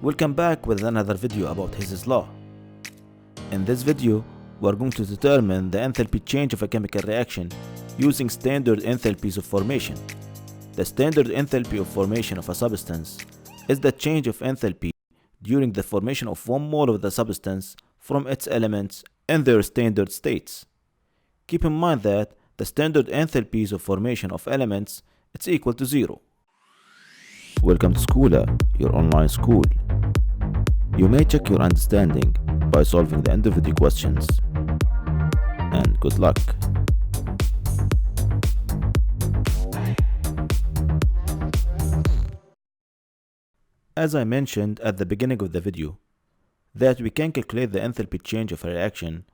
Welcome back with another video about His law. In this video, we are going to determine the enthalpy change of a chemical reaction using standard enthalpies of formation. The standard enthalpy of formation of a substance is the change of enthalpy during the formation of 1 mole of the substance from its elements in their standard states. Keep in mind that the standard enthalpies of formation of elements is equal to 0. Welcome to schoolaa, your online school. You may check your understanding by solving the end of video questions. And good luck. As I mentioned at the beginning of the video, that we can calculate the enthalpy change of a reaction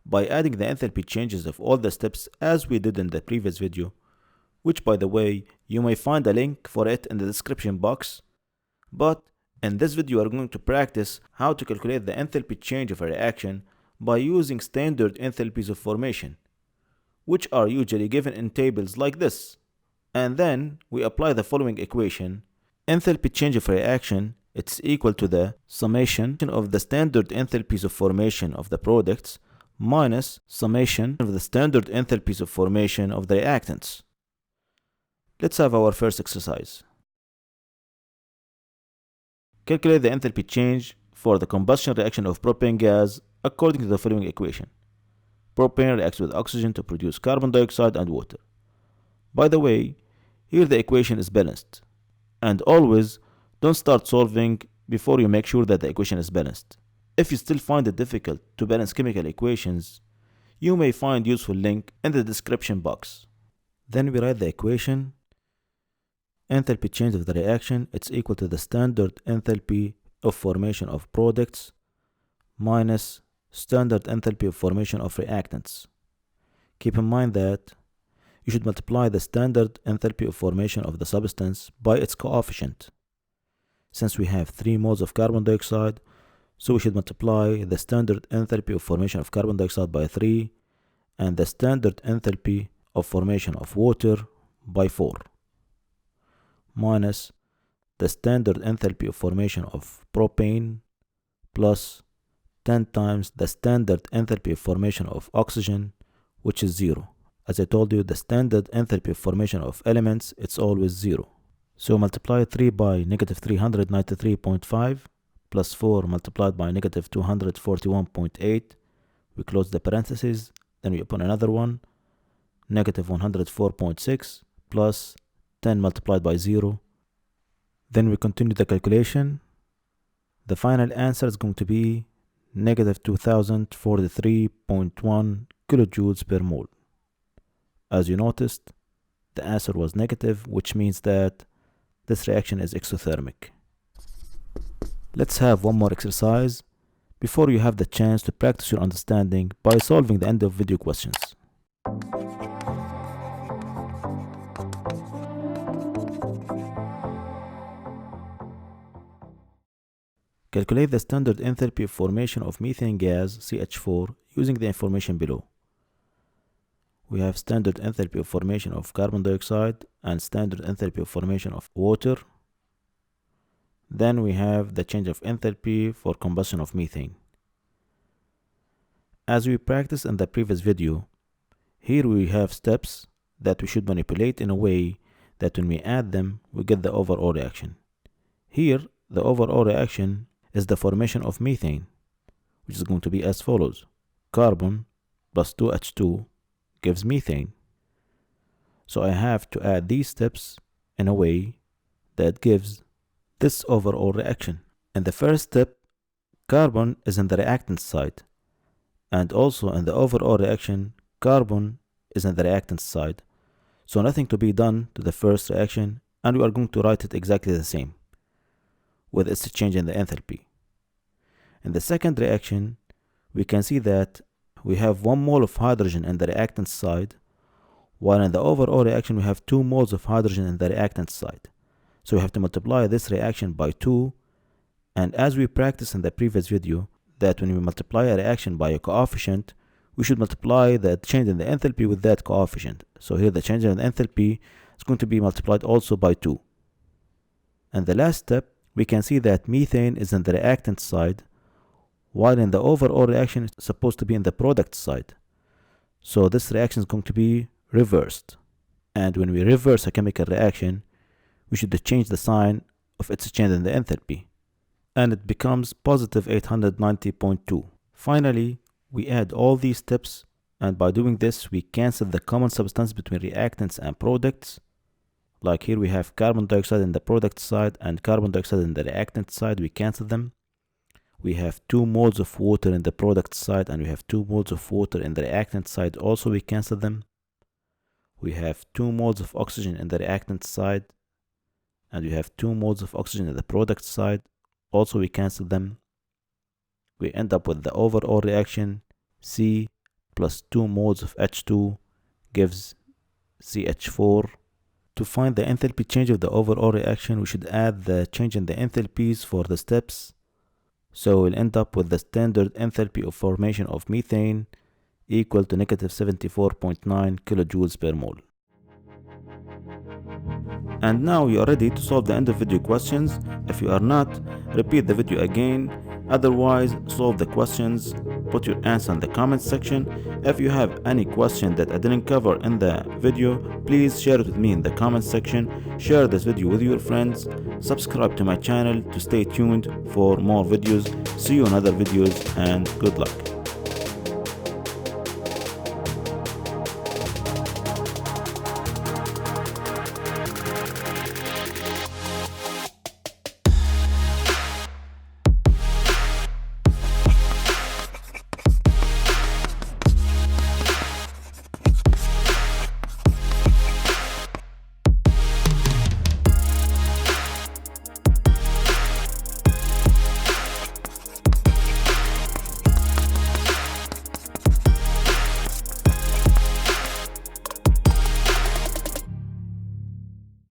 by adding the enthalpy changes of all the steps as we did in the previous video, which by the way, you may find a link for it in the description box. But in this video, we are going to practice how to calculate the enthalpy change of a reaction by using standard enthalpies of formation, which are usually given in tables like this. And then we apply the following equation. Enthalpy change of a reaction, it's equal to the summation of the standard enthalpies of formation of the products minus summation of the standard enthalpies of formation of the reactants. Let's have our first exercise. Calculate the enthalpy change for the combustion reaction of propane gas according to the following equation. Propane reacts with oxygen to produce carbon dioxide and water. By the way, here the equation is balanced. And always don't start solving before you make sure that the equation is balanced. If you still find it difficult to balance chemical equations, you may find useful link in the description box. Then we write the equation. Enthalpy change of the reaction, it's equal to the standard enthalpy of formation of products minus standard enthalpy of formation of reactants. Keep in mind that you should multiply the standard enthalpy of formation of the substance by its coefficient. Since we have 3 moles of carbon dioxide, so we should multiply the standard enthalpy of formation of carbon dioxide by 3 and the standard enthalpy of formation of water by 4 minus the standard enthalpy of formation of propane plus 10 times the standard enthalpy of formation of oxygen, which is 0. As I told you, the standard enthalpy of formation of elements, it's always 0. So multiply 3 by negative 393.5 plus 4 multiplied by negative 241.8. We close the parentheses, then we open another one, negative 104.6 plus 10 multiplied by 0. Then we continue the calculation. The final answer is going to be negative 2043.1 kilojoules per mole. As you noticed, the answer was negative, which means that this reaction is exothermic. Let's have one more exercise before you have the chance to practice your understanding by solving the end of video questions. Calculate the standard enthalpy of formation of methane gas CH4 using the information below. We have standard enthalpy of formation of carbon dioxide and standard enthalpy of formation of water. Then we have the change of enthalpy for combustion of methane. As we practiced in the previous video, here we have steps that we should manipulate in a way that when we add them, we get the overall reaction. Here, the overall reaction is the formation of methane, which is going to be as follows. Carbon plus 2H2 gives methane. So I have to add these steps in a way that gives this overall reaction. In the first step, carbon is in the reactant side, and also in the overall reaction, carbon is in the reactant side. So nothing to be done to the first reaction, and we are going to write it exactly the same, with its change in the enthalpy. In the second reaction, we can see that we have 1 mole of hydrogen in the reactant side, while in the overall reaction we have 2 moles of hydrogen in the reactant side. So we have to multiply this reaction by 2, and as we practiced in the previous video, that when we multiply a reaction by a coefficient, we should multiply the change in the enthalpy with that coefficient. So here the change in the enthalpy is going to be multiplied also by 2. And the last step, we can see that methane is in the reactant side, while in the overall reaction it's supposed to be in the product side. So this reaction is going to be reversed. And when we reverse a chemical reaction, we should change the sign of its change in the enthalpy, and it becomes positive 890.2. Finally, we add all these steps, and by doing this we cancel the common substance between reactants and products. Like here we have carbon dioxide in the product side and carbon dioxide in the reactant side. We cancel them. We have 2 moles of water in the product side and we have 2 moles of water in the reactant side. Also we cancel them. We have 2 moles of oxygen in the reactant side and we have 2 moles of oxygen in the product side. Also we cancel them. We end up with the overall reaction. C plus 2 moles of H2 gives CH4. To find the enthalpy change of the overall reaction, we should add the change in the enthalpies for the steps. So we'll end up with the standard enthalpy of formation of methane equal to negative 74.9 kilojoules per mole. And now you are ready to solve the end of video questions. If you are not, repeat the video again. Otherwise, solve the questions. Put your answer in the comment section. If you have any question that I didn't cover in the video, please share it with me in the comment section. Share this video with your friends. Subscribe to my channel to stay tuned for more videos. See you in other videos and good luck.